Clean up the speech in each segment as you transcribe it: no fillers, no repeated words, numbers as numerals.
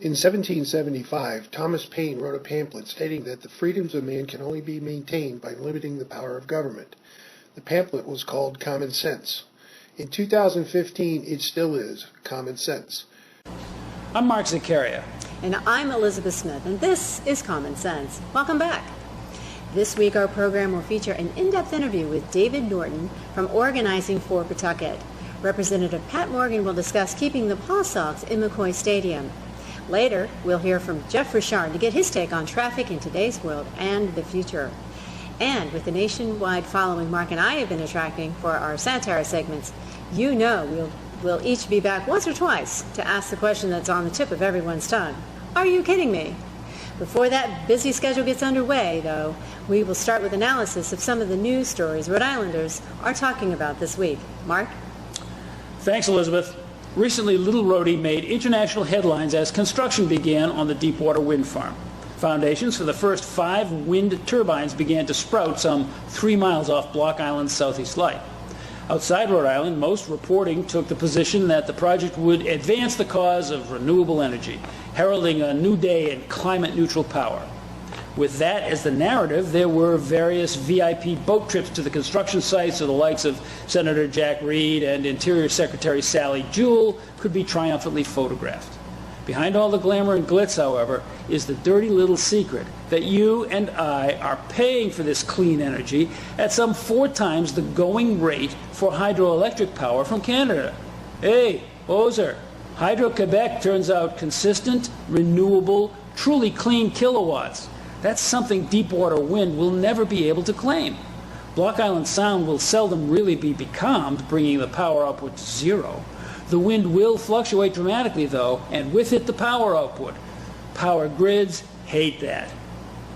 In 1775, Thomas Paine wrote a pamphlet stating that the freedoms of man can only be maintained by limiting the power of government. The pamphlet was called Common Sense. In 2015, it still is Common Sense. I'm Mark Zaccaria. And I'm Elizabeth Smith, and this is Common Sense. Welcome back. This week our program will feature an in-depth interview with David Norton from Organizing for Pawtucket. Representative Pat Morgan will discuss keeping the Pawsox in McCoy Stadium. Later, we'll hear from Jeff Richard to get his take on traffic in today's world and the future. And with the nationwide following Mark and I have been attracting for our satire segments, you know we'll each be back once or twice to ask the question that's on the tip of everyone's tongue. Are you kidding me? Before that busy schedule gets underway, though, we will start with analysis of some of the news stories Rhode Islanders are talking about this week. Mark? Thanks, Elizabeth. Recently, Little Rhodey made international headlines as construction began on the Deepwater wind farm. Foundations for the first 5 wind turbines began to sprout some 3 miles off Block Island's southeast light. Outside Rhode Island, most reporting took the position that the project would advance the cause of renewable energy, heralding a new day in climate-neutral power. With that as the narrative, there were various VIP boat trips to the construction sites so the likes of Senator Jack Reed and Interior Secretary Sally Jewell could be triumphantly photographed. Behind all the glamour and glitz, however, is the dirty little secret that you and I are paying for this clean energy at some 4 times the going rate for hydroelectric power from Canada. Hey, Ozer, Hydro-Quebec turns out consistent, renewable, truly clean kilowatts. That's something Deepwater wind will never be able to claim. Block Island Sound will seldom really be becalmed, bringing the power output to 0. The wind will fluctuate dramatically, though, and with it the power output. Power grids hate that.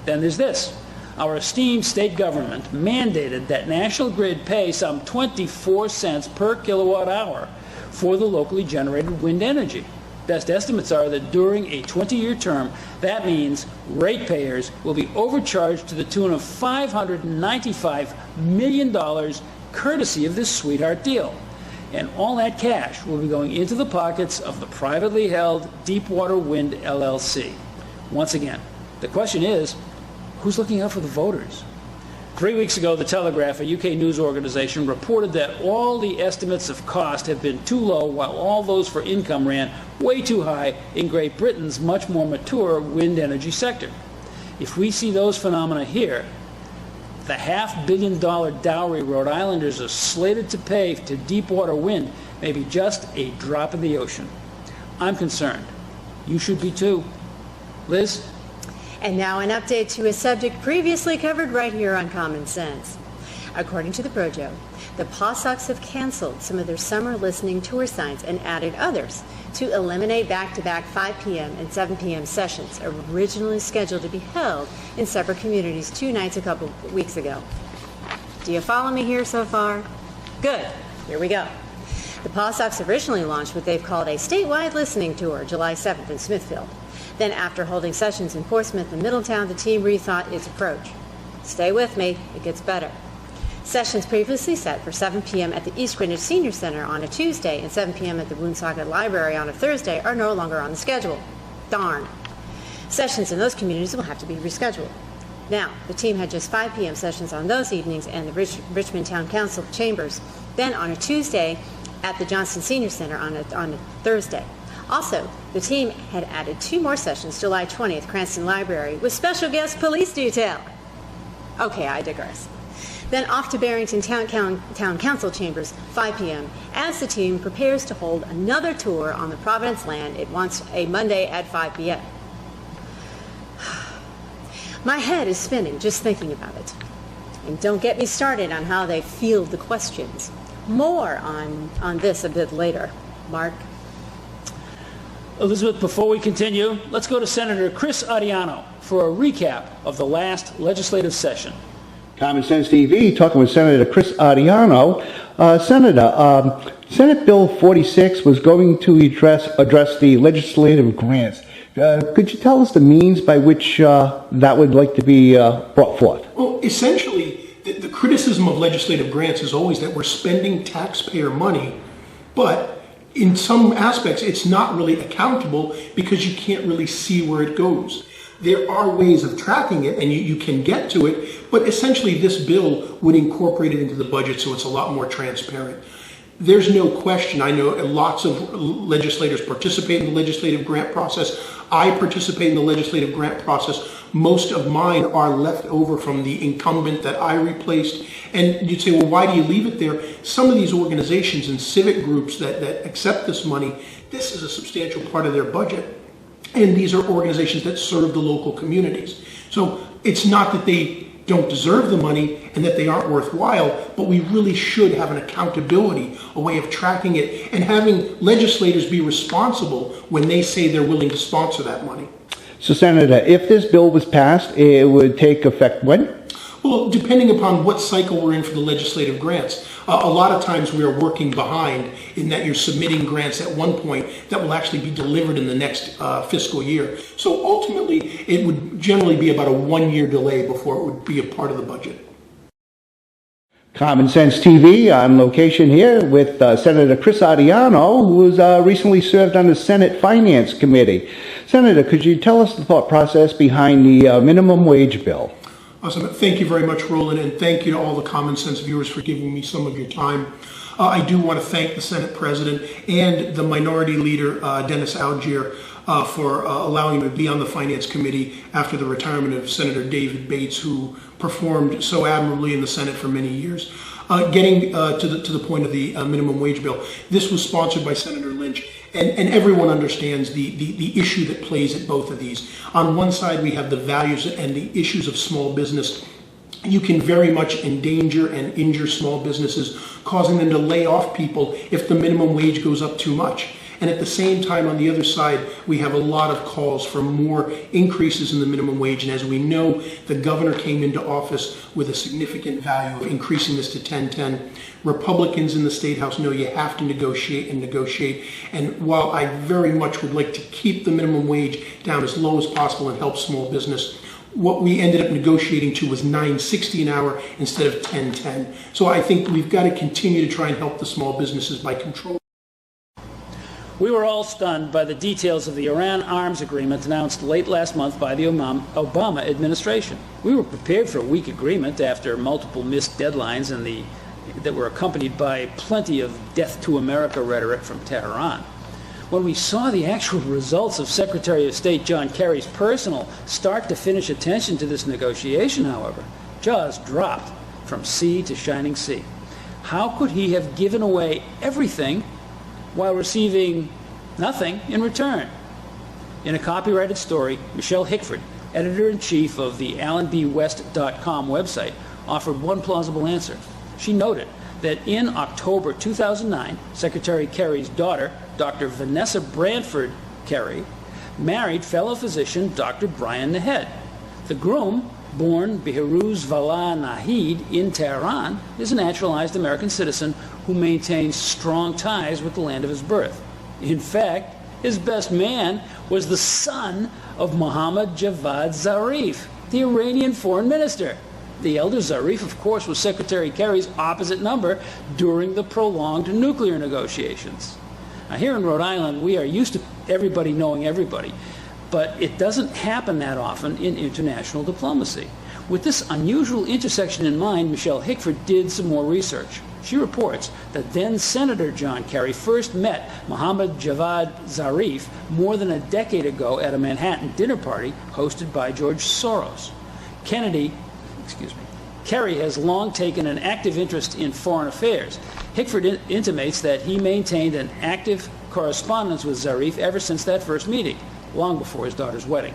Then there's this. Our esteemed state government mandated that National Grid pay some 24 cents per kilowatt hour for the locally generated wind energy. Best estimates are that during a 20-year term, that means ratepayers will be overcharged to the tune of $595 million courtesy of this sweetheart deal. And all that cash will be going into the pockets of the privately held Deepwater Wind LLC. Once again, the question is, who's looking out for the voters? 3 weeks ago, The Telegraph, a UK news organization, reported that all the estimates of cost have been too low, while all those for income ran way too high in Great Britain's much more mature wind energy sector. If we see those phenomena here, the $500 million dowry Rhode Islanders are slated to pay to Deepwater wind may be just a drop in the ocean. I'm concerned. You should be too. Liz? And now an update to a subject previously covered right here on Common Sense. According to the Projo, the Pawsox have canceled some of their summer listening tour signs and added others to eliminate back-to-back 5 p.m. and 7 p.m. sessions originally scheduled to be held in separate communities 2 nights a couple weeks ago. Do you follow me here so far? Good. Here we go. The Pawsox originally launched what they've called a statewide listening tour July 7th in Smithfield. Then after holding sessions in Portsmouth and Middletown, the team rethought its approach. Stay with me, it gets better. Sessions previously set for 7 p.m. at the East Greenwich Senior Center on a Tuesday and 7 p.m. at the Woonsocket Library on a Thursday are no longer on the schedule. Darn. Sessions in those communities will have to be rescheduled. Now, the team had just 5 p.m. sessions on those evenings and the Richmond Town Council chambers. Then on a Tuesday at the Johnston Senior Center on a Thursday. Also, the team had added 2 more sessions July 20th, Cranston Library, with special guest police detail. Okay, I digress. Then off to Barrington Town Council Chambers, 5 p.m., as the team prepares to hold another tour on the Providence land it wants a Monday at 5 p.m. My head is spinning just thinking about it. And don't get me started on how they field the questions. More on this a bit later. Mark? Elizabeth, before we continue, let's go to Senator Chris Ariano for a recap of the last legislative session. Common Sense TV, talking with Senator Chris Ariano. Senator, Senate Bill 46 was going to address the legislative grants. Could you tell us the means by which that would like to be brought forth? Well, essentially, the criticism of legislative grants is always that we're spending taxpayer money, but in some aspects, it's not really accountable because you can't really see where it goes. There are ways of tracking it, and you can get to it, but essentially this bill would incorporate it into the budget so it's a lot more transparent. There's no question. I know lots of legislators participate in the legislative grant process. I participate in the legislative grant process. Most of mine are left over from the incumbent that I replaced. And you'd say, well, why do you leave it there? Some of these organizations and civic groups that accept this money, this is a substantial part of their budget. And these are organizations that serve the local communities. So it's not that they don't deserve the money and that they aren't worthwhile, but we really should have an accountability, a way of tracking it, and having legislators be responsible when they say they're willing to sponsor that money. So, Senator, if this bill was passed, it would take effect when? Well, depending upon what cycle we're in for the legislative grants. A lot of times we are working behind in that you're submitting grants at one point that will actually be delivered in the next fiscal year. So ultimately, it would generally be about a 1-year delay before it would be a part of the budget. Common Sense TV on location here with Senator Chris Adriano, who has recently served on the Senate Finance Committee. Senator, could you tell us the thought process behind the minimum wage bill? Awesome. Thank you very much, Roland, and thank you to all the Common Sense viewers for giving me some of your time. I do want to thank the Senate President and the Minority Leader, Dennis Algier, for allowing me to be on the Finance Committee after the retirement of Senator David Bates, who performed so admirably in the Senate for many years. Getting to the point of the minimum wage bill, this was sponsored by Senator Lynch. And everyone understands the issue that plays at both of these. On one side, we have the values and the issues of small business. You can very much endanger and injure small businesses, causing them to lay off people if the minimum wage goes up too much. And at the same time, on the other side, we have a lot of calls for more increases in the minimum wage. And as we know, the governor came into office with a significant value of increasing this to 1010. Republicans in the State House know you have to negotiate and negotiate. And while I very much would like to keep the minimum wage down as low as possible and help small business, what we ended up negotiating to was $9.60 an hour instead of $10.10. So I think we've got to continue to try and help the small businesses by controlling. We were all stunned by the details of the Iran arms agreement announced late last month by the Obama administration. We were prepared for a weak agreement after multiple missed deadlines that were accompanied by plenty of death to America rhetoric from Tehran. When we saw the actual results of Secretary of State John Kerry's personal start-to-finish attention to this negotiation, however, jaws dropped from sea to shining sea. How could he have given away everything while receiving nothing in return? In a copyrighted story, Michelle Hickford, editor-in-chief of the AlanBWest.com website, offered one plausible answer. She noted that in October 2009, Secretary Kerry's daughter, Dr. Vanessa Branford Kerry, married fellow physician Dr. Brian Nahed. The groom, born Behruz Vala Nahid in Tehran, is a naturalized American citizen who maintains strong ties with the land of his birth. In fact, his best man was the son of Mohammad Javad Zarif, the Iranian foreign minister. The elder Zarif, of course, was Secretary Kerry's opposite number during the prolonged nuclear negotiations. Now, here in Rhode Island, we are used to everybody knowing everybody, but it doesn't happen that often in international diplomacy. With this unusual intersection in mind, Michelle Hickford did some more research. She reports that then-Senator John Kerry first met Mohammad Javad Zarif more than a decade ago at a Manhattan dinner party hosted by George Soros. Kerry has long taken an active interest in foreign affairs. Hickford intimates that he maintained an active correspondence with Zarif ever since that first meeting, long before his daughter's wedding.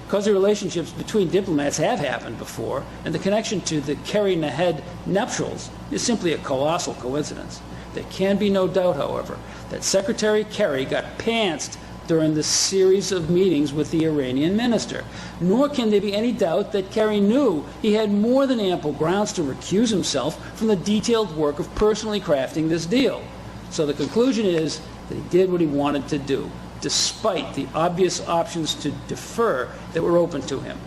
Cozy relationships between diplomats have happened before, and the connection to the Kerry-Nahed nuptials is simply a colossal coincidence. There can be no doubt, however, that Secretary Kerry got pantsed during the series of meetings with the Iranian minister. Nor can there be any doubt that Kerry knew he had more than ample grounds to recuse himself from the detailed work of personally crafting this deal. So the conclusion is that he did what he wanted to do, despite the obvious options to defer that were open to him.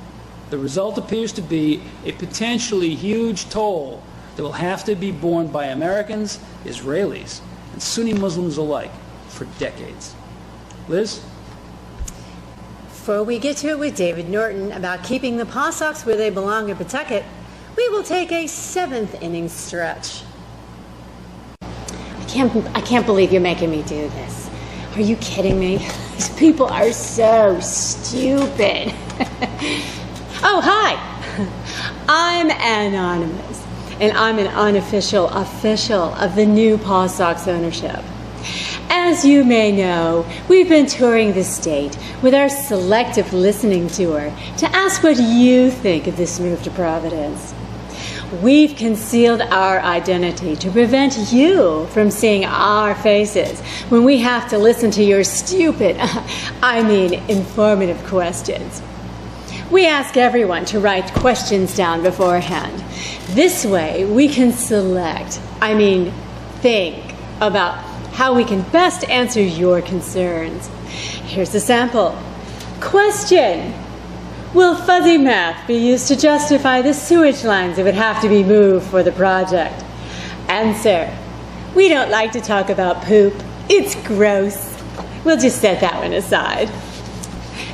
The result appears to be a potentially huge toll that will have to be borne by Americans, Israelis, and Sunni Muslims alike. for decades. Liz? Before we get to it with David Norton about keeping the Pawsox where they belong in Pawtucket, we will take a 7th inning stretch. I can't believe you're making me do this. Are you kidding me? These people are so stupid. Oh, hi. I'm anonymous, and I'm an unofficial official of the new Pawsox ownership. As you may know, we've been touring the state with our selective listening tour to ask what you think of this move to Providence. We've concealed our identity to prevent you from seeing our faces when we have to listen to your stupid, informative questions. We ask everyone to write questions down beforehand. This way we can think about how we can best answer your concerns. Here's a sample. Question: will fuzzy math be used to justify the sewage lines that would have to be moved for the project? Answer: we don't like to talk about poop. It's gross. We'll just set that one aside.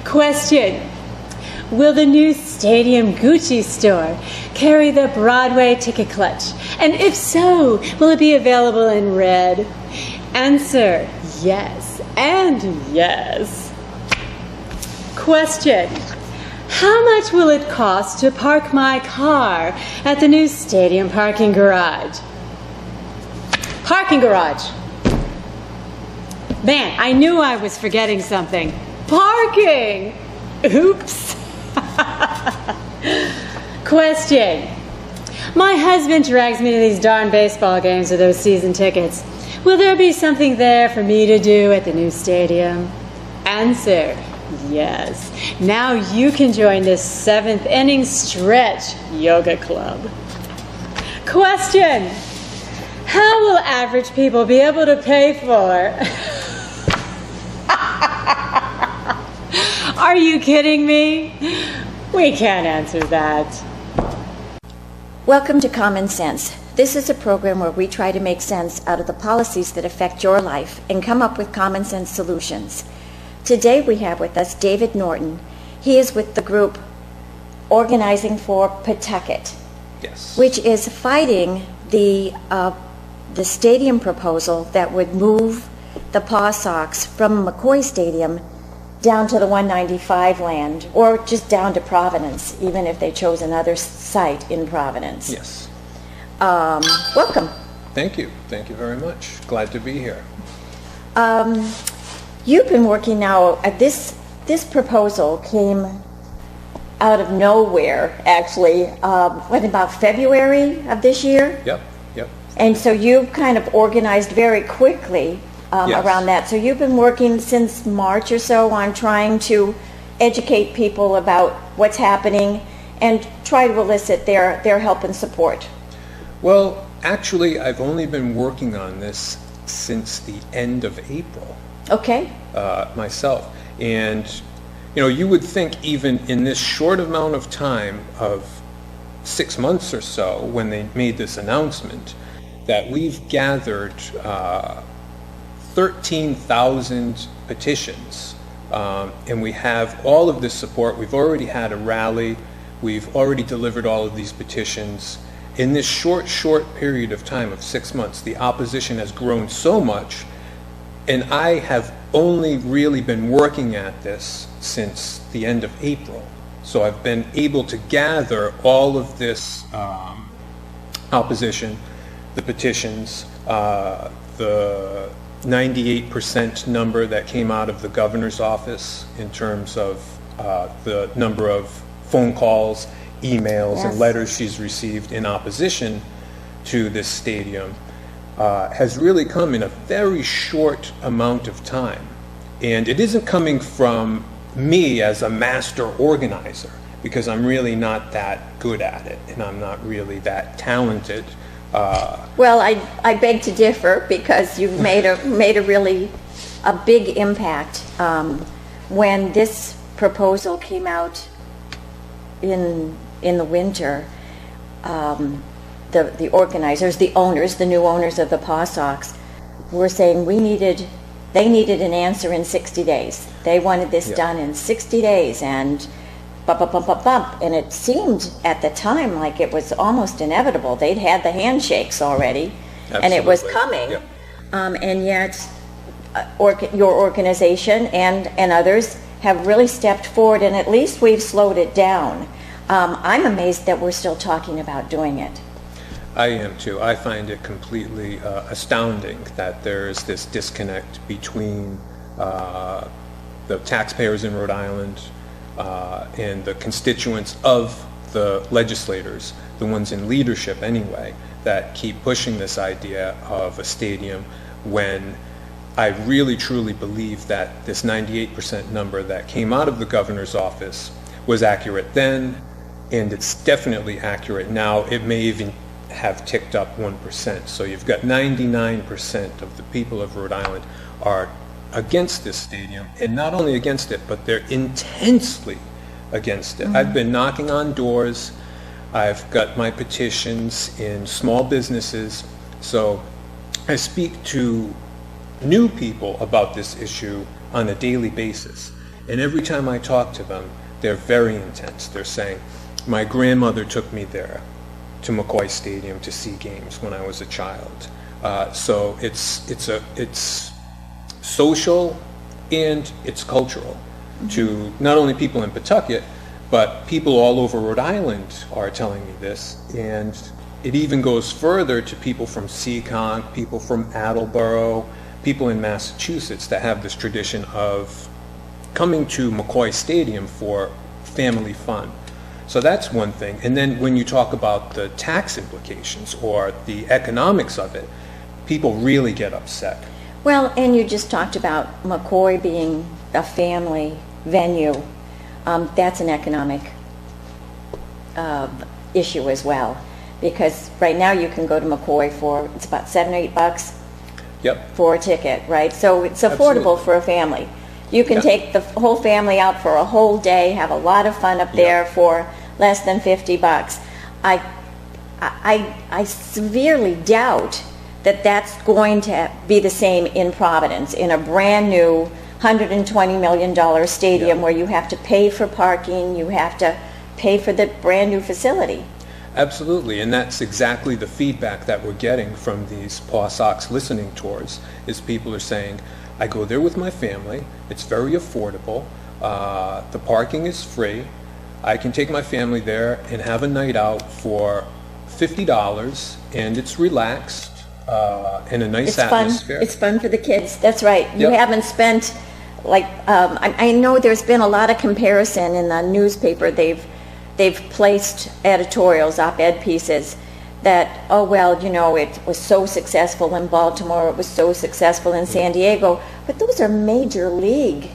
Question: will the new Stadium Gucci store carry the Broadway ticket clutch? And if so, will it be available in red? Answer: yes and yes. Question: how much will it cost to park my car at the new stadium parking garage? Parking garage. Man, I knew I was forgetting something. Parking! Oops. Question: my husband drags me to these darn baseball games with those season tickets. Will there be something there for me to do at the new stadium? Answer: yes. Now you can join this 7th inning stretch yoga club. Question: how will average people be able to pay for? Are you kidding me? We can't answer that. Welcome to Common Sense. This is a program where we try to make sense out of the policies that affect your life and come up with common sense solutions. Today we have with us David Norton. He is with the group Organizing for Pawtucket, yes, which is fighting the stadium proposal that would move the Pawsox from McCoy Stadium down to the 195 land, or just down to Providence, even if they chose another site in Providence. yes. Welcome. Thank you very much. Glad to be here. You've been working now at this proposal came out of nowhere, actually, about February of this year? Yep. And so you've kind of organized very quickly Yes. around that. So you've been working since March or so on trying to educate people about what's happening and try to elicit their help and support. Well, actually, I've only been working on this since the end of April. Okay. Myself. And, you would think even in this short amount of time of 6 months or so, when they made this announcement, that we've gathered 13,000 petitions, and we have all of this support. We've already had a rally. We've already delivered all of these petitions. In this short period of time of 6 months, the opposition has grown so much, and I have only really been working at this since the end of April. So I've been able to gather all of this opposition, the petitions, the 98% number that came out of the governor's office in terms of the number of phone calls, emails, Yes. and letters she's received in opposition to this stadium has really come in a very short amount of time. And it isn't coming from me as a master organizer, because I'm really not that good at it, and I'm not really that talented. Well, I beg to differ, because you've made a really big impact. When this proposal came out in the winter, the organizers, the owners, the new owners of the Pawsox, were saying we needed they needed an answer in 60 days. They wanted this done in 60 days, and bump, bump, bump, bump, bump. And it seemed at the time like it was almost inevitable. They'd had the handshakes already, and it was coming. Yep. And yet, your organization and others have really stepped forward, and at least we've slowed it down. I'm amazed that we're still talking about doing it. I am too. I find it completely astounding that there is this disconnect between the taxpayers in Rhode Island and the constituents of the legislators, the ones in leadership anyway, that keep pushing this idea of a stadium, when I really truly believe that this 98% number that came out of the governor's office was accurate then, and it's definitely accurate now. It may even have ticked up 1%. So you've got 99% of the people of Rhode Island are against this stadium, and not only against it, but they're intensely against it. I've been knocking on doors. I've got my petitions in small businesses. So I speak to new people about this issue on a daily basis. And every time I talk to them, they're very intense. They're saying, my grandmother took me there to McCoy Stadium to see games when I was a child. So it's social and it's cultural to not only people in Pawtucket, but people all over Rhode Island are telling me this. And it even goes further to people from Seekonk, people from Attleboro, people in Massachusetts that have this tradition of coming to McCoy Stadium for family fun. So that's one thing. And then when you talk about the tax implications or the economics of it, people really get upset. Well, and you just talked about McCoy being a family venue. That's an economic issue as well, because right now you can go to McCoy for, it's about $7 or $8 for a ticket, right? So it's affordable for a family. You can take the whole family out for a whole day, have a lot of fun up there for less than $50. I severely doubt that that's going to be the same in Providence, in a brand new $120 million stadium where you have to pay for parking, you have to pay for the brand new facility. Absolutely, and that's exactly the feedback that we're getting from these Pawsox listening tours, is people are saying, I go there with my family, it's very affordable, the parking is free, I can take my family there and have a night out for $50, and it's relaxed, and a nice atmosphere. It's fun for the kids, that's right. You haven't spent, like, I know there's been a lot of comparison in the newspaper. They've placed editorials, op-ed pieces, that, oh, well, you know, it was so successful in Baltimore, it was so successful in San Diego, but those are major league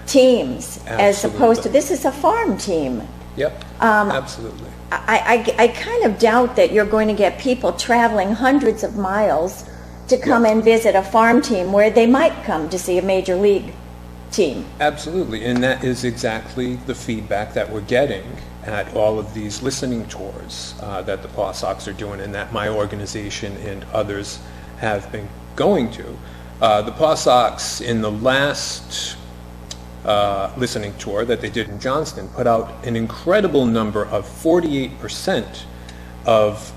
teams, as opposed to, this is a farm team. Yep, absolutely. I kind of doubt that you're going to get people traveling hundreds of miles to come and visit a farm team where they might come to see a major league team. Absolutely, and that is exactly the feedback that we're getting at all of these listening tours that the Pawsox are doing, and that my organization and others have been going to. The Pawsox, in the last listening tour that they did in Johnston, put out an incredible number of 48% of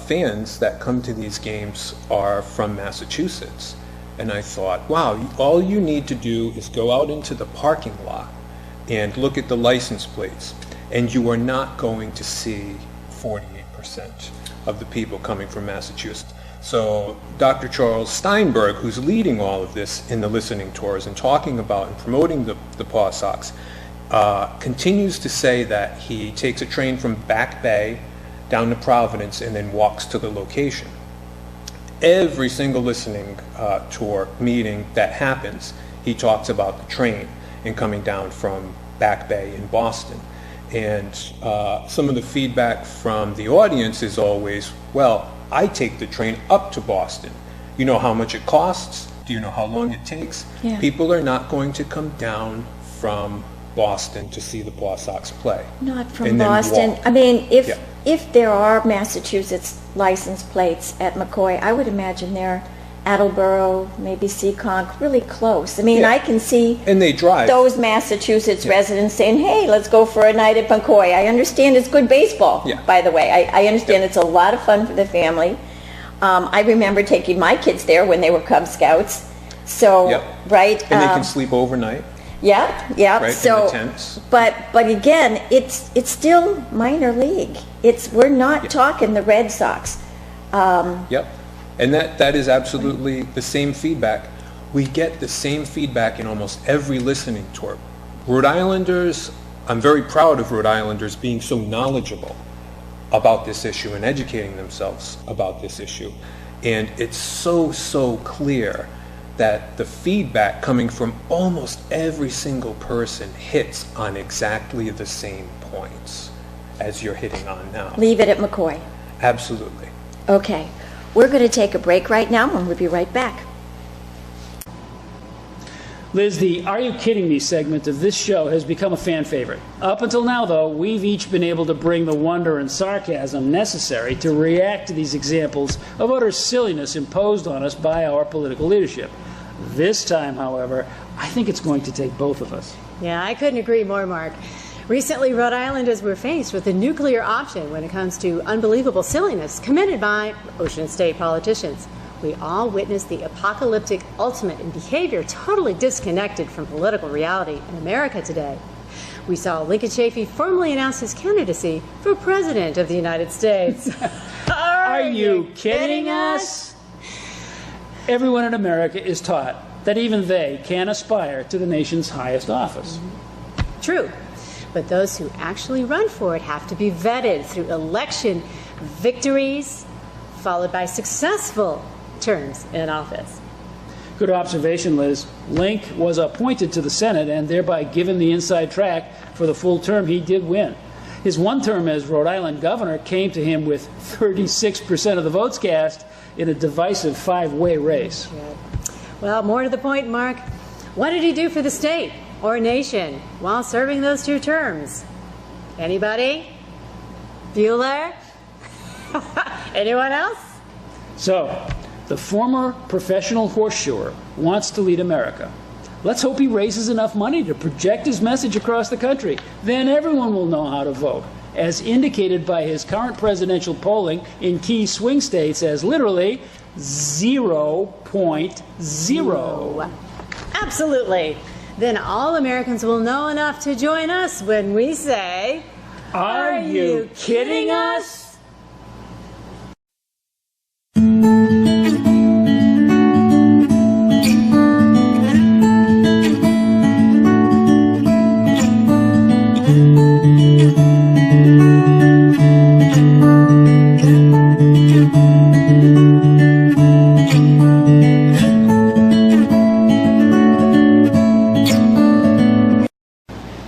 fans that come to these games are from Massachusetts. And I thought, wow, all you need to do is go out into the parking lot and look at the license plates, and you are not going to see 48% of the people coming from Massachusetts. So Dr. Charles Steinberg, who's leading all of this in the listening tours and talking about and promoting the Pawsox, continues to say that he takes a train from Back Bay down to Providence and then walks to the location. Every single listening tour meeting that happens, he talks about the train and coming down from Back Bay in Boston. And some of the feedback from the audience is always, well, I take the train up to Boston. You know how much it costs? Do you know how long it takes? Yeah. People are not going to come down from Boston to see the Pawsox play. Not from Boston. I mean, if there are Massachusetts license plates at McCoy, I would imagine they're Attleboro, maybe Seekonk, really close. I mean, Yeah. I can see And they drive. those Massachusetts residents saying, hey, let's go for a night at McCoy. I understand it's good baseball, Yeah. by the way. I understand it's a lot of fun for the family. I remember taking my kids there when they were Cub Scouts. So, Yep. right? And they can sleep overnight, Yep, yep. right, So, in the tents. but again, it's still minor league. We're not talking the Red Sox. Yep. And that is absolutely the same feedback. We get the same feedback in almost every listening tour. Rhode Islanders, I'm very proud of Rhode Islanders being so knowledgeable about this issue and educating themselves about this issue. And it's so clear that the feedback coming from almost every single person hits on exactly the same points as you're hitting on now. Leave it at McCoy. Absolutely. Okay. We're going to take a break right now, and we'll be right back. Liz, the Are You Kidding Me segment of this show has become a fan favorite. Up until now, though, we've each been able to bring the wonder and sarcasm necessary to react to these examples of utter silliness imposed on us by our political leadership. This time, however, I think it's going to take both of us. Yeah, I couldn't agree more, Mark. Recently, Rhode Islanders were faced with a nuclear option when it comes to unbelievable silliness committed by Ocean State politicians. We all witnessed the apocalyptic ultimate in behavior totally disconnected from political reality in America today. We saw Lincoln Chafee formally announce his candidacy for President of the United States. Are you kidding us? Everyone in America is taught that even they can aspire to the nation's highest office. True. But those who actually run for it have to be vetted through election victories, followed by successful terms in office. Good observation, Liz. Link was appointed to the Senate and thereby given the inside track for the full term he did win. His one term as Rhode Island governor came to him with 36% of the votes cast in a divisive five-way race. Well, more to the point, Mark, what did he do for the state or nation while serving those two terms? Anybody? Bueller? Anyone else? So, the former professional horseshoer wants to lead America. Let's hope he raises enough money to project his message across the country. Then everyone will know how to vote, as indicated by his current presidential polling in key swing states as literally 0.0. Absolutely. Then all Americans will know enough to join us when we say, Are you kidding us?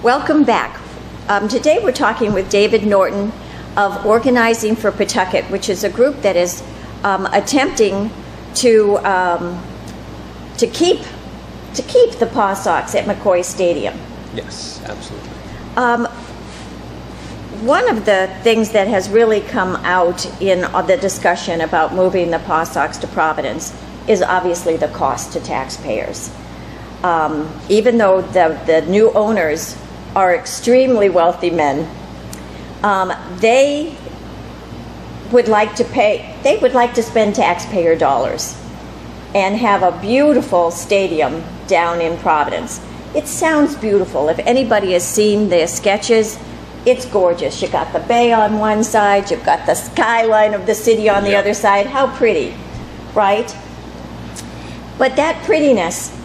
Welcome back. Today we're talking with David Norton of Organizing for Pawtucket, which is a group that is attempting to keep the Pawsox at McCoy Stadium. Yes, absolutely. One of the things that has really come out in the discussion about moving the Pawsox to Providence is obviously the cost to taxpayers. Even though the new owners are extremely wealthy men, they would like to spend taxpayer dollars and have a beautiful stadium down in Providence. It sounds beautiful. If anybody has seen the sketches, it's gorgeous. You've got the bay on one side, you've got the skyline of the city on the other side. How pretty, right? But that prettiness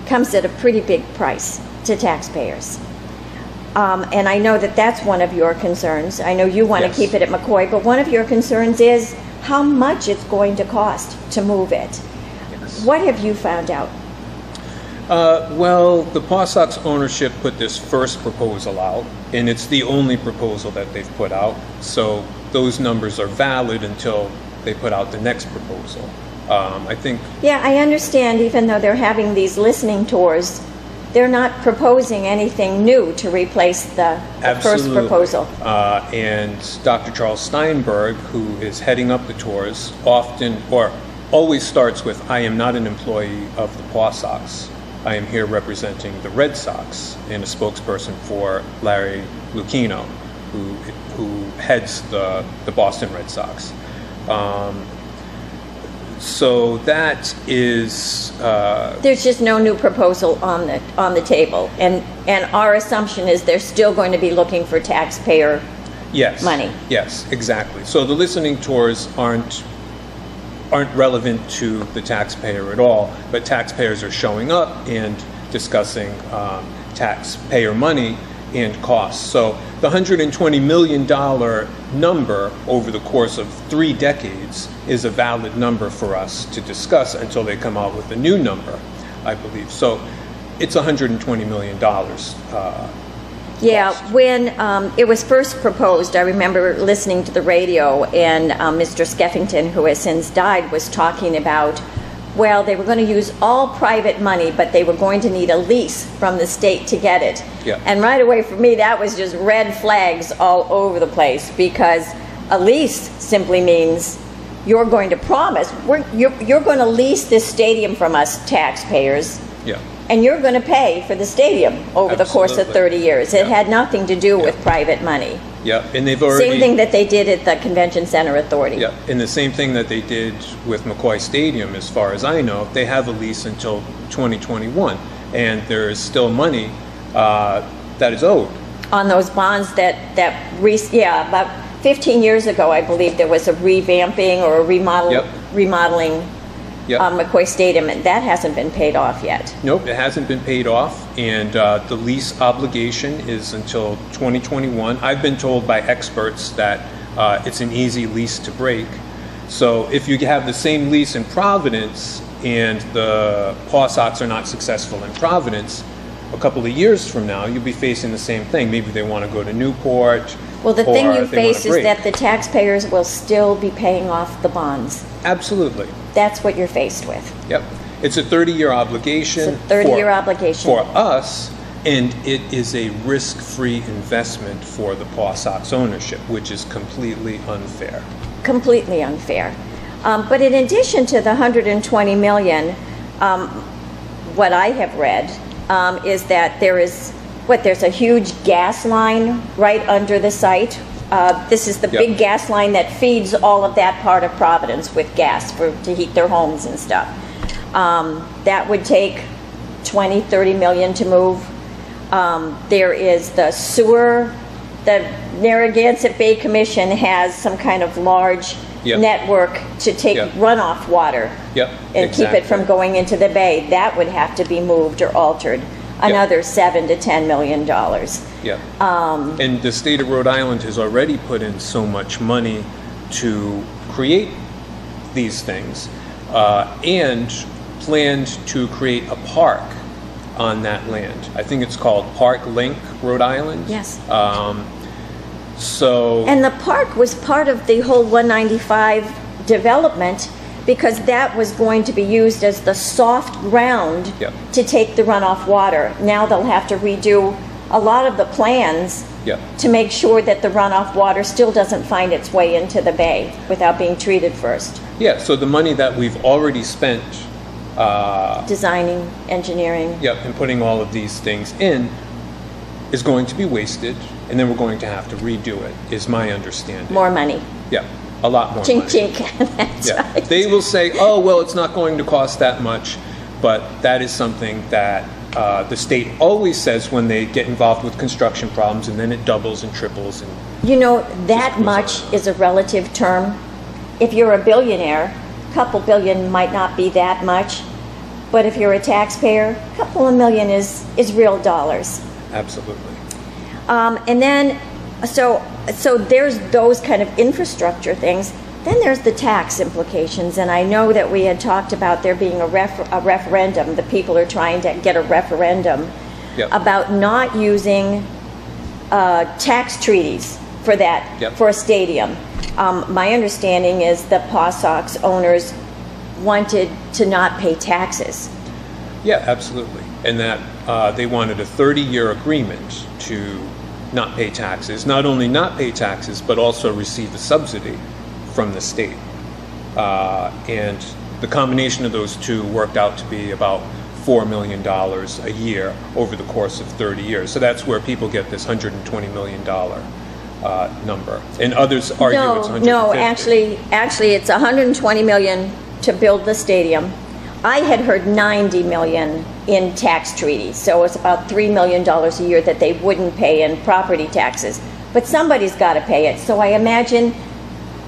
comes at a pretty big price to taxpayers. And I know that that's one of your concerns. I know you want to keep it at McCoy, but one of your concerns is how much it's going to cost to move it. Yes. What have you found out? Well, the Pawsox ownership put this first proposal out, and it's the only proposal that they've put out. So those numbers are valid until they put out the next proposal. I think... Yeah, I understand, even though they're having these listening tours, they're not proposing anything new to replace the first proposal. And Dr. Charles Steinberg, who is heading up the tours, always starts with, I am not an employee of the Pawsox. I am here representing the Red Sox and a spokesperson for Larry Lucchino, who heads the Boston Red Sox. So that is... There's just no new proposal on the table, and our assumption is they're still going to be looking for taxpayer money. Yes, exactly. So the listening tours aren't relevant to the taxpayer at all, but taxpayers are showing up and discussing taxpayer money and costs. So the $120 million number over the course of 3 decades is a valid number for us to discuss until they come out with a new number, I believe. So it's $120 million. Yeah, when it was first proposed, I remember listening to the radio, and Mr. Skeffington, who has since died, was talking about, well, they were going to use all private money, but they were going to need a lease from the state to get it. Yeah. And right away for me, that was just red flags all over the place, because a lease simply means you're going to promise, you're going to lease this stadium from us taxpayers. Yeah. And you're going to pay for the stadium over the course of 30 years. It had nothing to do with private money. Yeah, and they've already... Same thing that they did at the Convention Center Authority. Yeah, and the same thing that they did with McCoy Stadium, as far as I know. They have a lease until 2021, and there is still money that is owed. On those bonds about 15 years ago, I believe there was a revamping or a remodeling McCoy Stadium, and that hasn't been paid off yet. Nope, it hasn't been paid off, and the lease obligation is until 2021. I've been told by experts that it's an easy lease to break. So if you have the same lease in Providence and the Pawsox are not successful in Providence, a couple of years from now, you'll be facing the same thing. Maybe they want to go to Newport. Well, the thing you face is that the taxpayers will still be paying off the bonds. Absolutely. That's what you're faced with. Yep. It's a 30-year obligation. It's a 30-year obligation. For us, and it is a risk-free investment for the Pawsox ownership, which is completely unfair. Completely unfair. But in addition to the $120 million, what I have read is that there's a huge gas line right under the site. This is the big gas line that feeds all of that part of Providence with gas to heat their homes and stuff. That would take $20-30 million to move. There is the sewer. The Narragansett Bay Commission has some kind of large network to take runoff water and keep it from going into the bay. That would have to be moved or altered. Another $7 to $10 million. And the state of Rhode Island has already put in so much money to create these things and planned to create a park on that land. I think it's called Park Link, Rhode Island. Yes. And the park was part of the whole 195 development, because that was going to be used as the soft ground to take the runoff water. Now they'll have to redo a lot of the plans to make sure that the runoff water still doesn't find its way into the bay without being treated first. Yeah, so the money that we've already spent designing, engineering. And putting all of these things in is going to be wasted, and then we're going to have to redo it, is my understanding. More money. Yeah. A lot more chink, money. Chink, That's right. They will say, oh, well, it's not going to cost that much, but that is something that the state always says when they get involved with construction problems, and then it doubles and triples. And that much is a relative term. If you're a billionaire, a couple billion might not be that much, but if you're a taxpayer, a couple of million is real dollars. Absolutely. And then, so there's those kind of infrastructure things. Then there's the tax implications, and I know that we had talked about there being a referendum. The people are trying to get a referendum about not using tax treaties for that, for a stadium. My understanding is the Pawsox owners wanted to not pay taxes. Yeah, absolutely. And that they wanted a 30-year agreement to not pay taxes. Not only not pay taxes, but also receive a subsidy from the state. And the combination of those two worked out to be about $4 million a year over the course of 30 years. So that's where people get this $120 million number. And others argue it's 150. No, actually it's $120 million to build the stadium. I had heard $90 million in tax treaties, so it's about $3 million a year that they wouldn't pay in property taxes. But somebody's got to pay it, so I imagine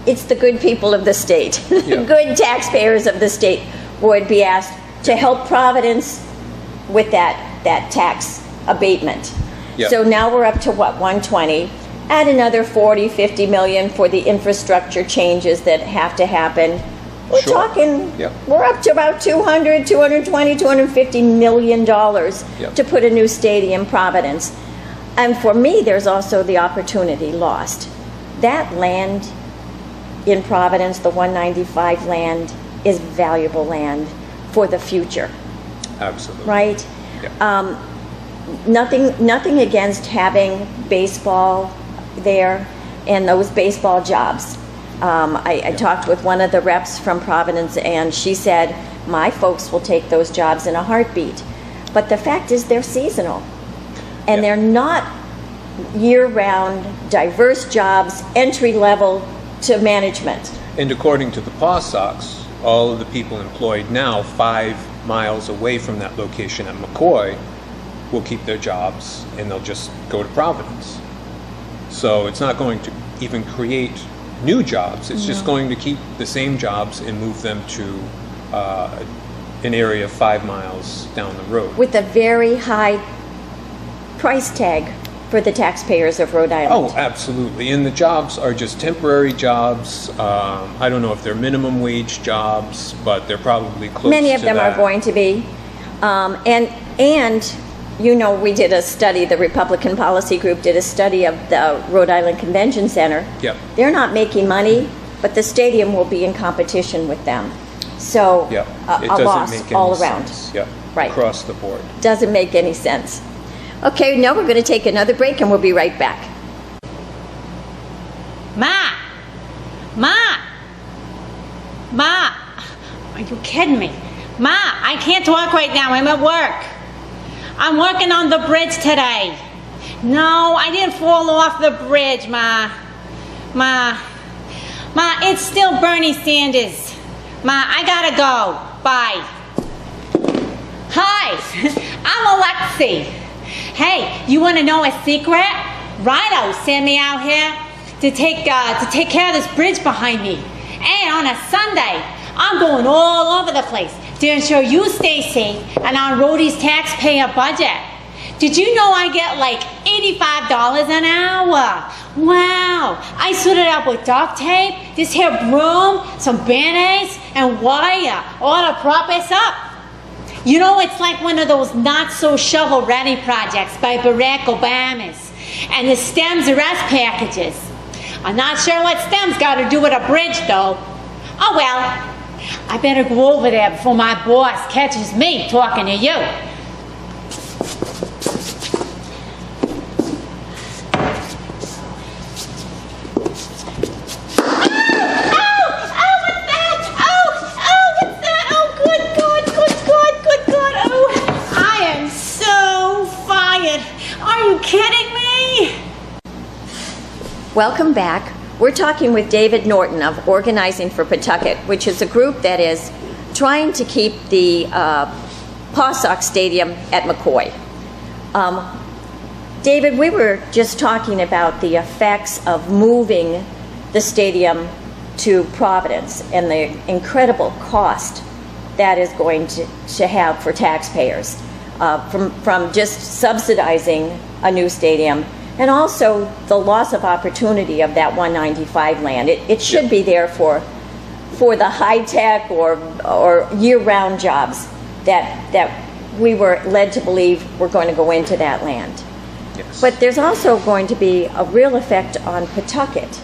it's the good people of the state, Yeah. good taxpayers of the state would be asked to help Providence with that tax abatement. Yeah. So now we're up to what, 120? Add another 40, 50 million for the infrastructure changes that have to happen. We're Sure. talking, Yep. we're up to about 200, 220, 250 million dollars Yep. to put a new stadium in Providence. And for me, there's also the opportunity lost. That land in Providence, the 195 land, is valuable land for the future, Absolutely. right? Yeah. Nothing against having baseball there and those baseball jobs. I talked with one of the reps from Providence, and she said, my folks will take those jobs in a heartbeat. But the fact is they're seasonal, and Yeah. they're not year-round, diverse jobs, entry-level to management. And according to the Pawsox, all of the people employed now 5 miles away from that location at McCoy will keep their jobs, and they'll just go to Providence. So it's not going to even create new jobs. It's just going to keep the same jobs and move them to an area 5 miles down the road. With a very high price tag for the taxpayers of Rhode Island. Oh, absolutely. And the jobs are just temporary jobs. I don't know if they're minimum wage jobs, but they're probably close to that. Many of them are going to be. And you know, we did a study, the Republican Policy Group did a study of the Rhode Island Convention Center. Yep. They're not making money, but the stadium will be in competition with them. So Yep. It a doesn't loss make any all around. sense. Yep. Right. Across the board. Doesn't make any sense. Okay, now we're going to take another break and we'll be right back. Ma! Are you kidding me? Ma, I can't talk right now. I'm at work. I'm working on the bridge today. No, I didn't fall off the bridge, Ma, it's still Bernie Sanders. Ma, I gotta go. Bye. Hi, I'm Alexi. Hey, you want to know a secret? Rhino sent me out here to take care of this bridge behind me. And on a Sunday, I'm going all over the place to ensure you stay safe and on Rhodey's taxpayer budget. Did you know I get like $85 an hour? Wow, I suited up with duct tape, this here broom, some band-aids, and wire, all to prop us up. You know, it's like one of those not-so-shovel-ready projects by Barack Obama's. And the STEM's arrest packages. I'm not sure what STEM's got to do with a bridge, though. Oh, well, I better go over there before my boss catches me talking to you. Welcome back. We're talking with David Norton of Organizing for Pawtucket, which is a group that is trying to keep the Pawsox Stadium at McCoy. David, we were just talking about the effects of moving the stadium to Providence and the incredible cost that is going to have for taxpayers from just subsidizing a new stadium, and also the loss of opportunity of that 195 land. It should be there for the high-tech or year-round jobs that we were led to believe were going to go into that land. Yes. But there's also going to be a real effect on Pawtucket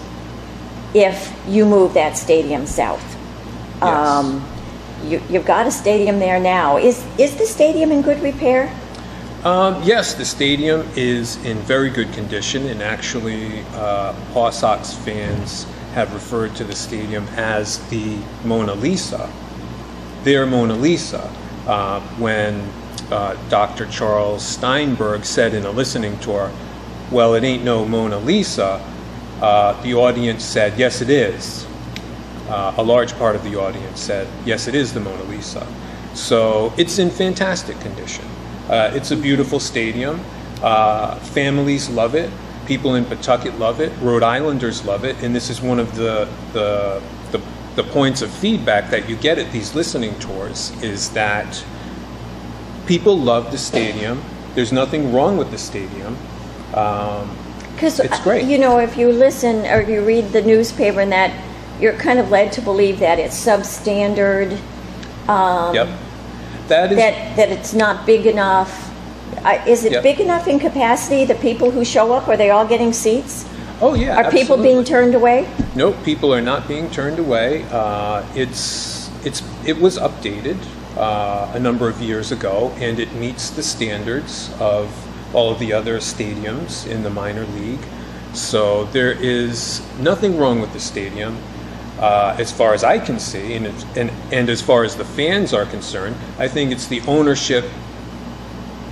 if you move that stadium south. Yes. You've got a stadium there now. Is the stadium in good repair? Yes, the stadium is in very good condition, and actually Pawsox fans have referred to the stadium as the Mona Lisa their Mona Lisa. When Dr. Charles Steinberg said in a listening tour, well, it ain't no Mona Lisa, the audience said, yes, it is. A large part of the audience said, yes, it is the Mona Lisa. So it's in fantastic condition. It's a beautiful stadium. Families love it. People in Pawtucket love it. Rhode Islanders love it. And this is one of the points of feedback that you get at these listening tours, is that people love the stadium. There's nothing wrong with the stadium. Because, it's great. You know, if you listen or you read the newspaper and that, you're kind of led to believe that it's substandard. Yep. That is, that it's not big enough. Is it big enough in capacity? The people who show up, are they all getting seats? Oh yeah. Are people being turned away? No, people are not being turned away. It was updated a number of years ago, and it meets the standards of all of the other stadiums in the minor league. So there is nothing wrong with the stadium, as far as I can see, and as far as the fans are concerned. I think it's the ownership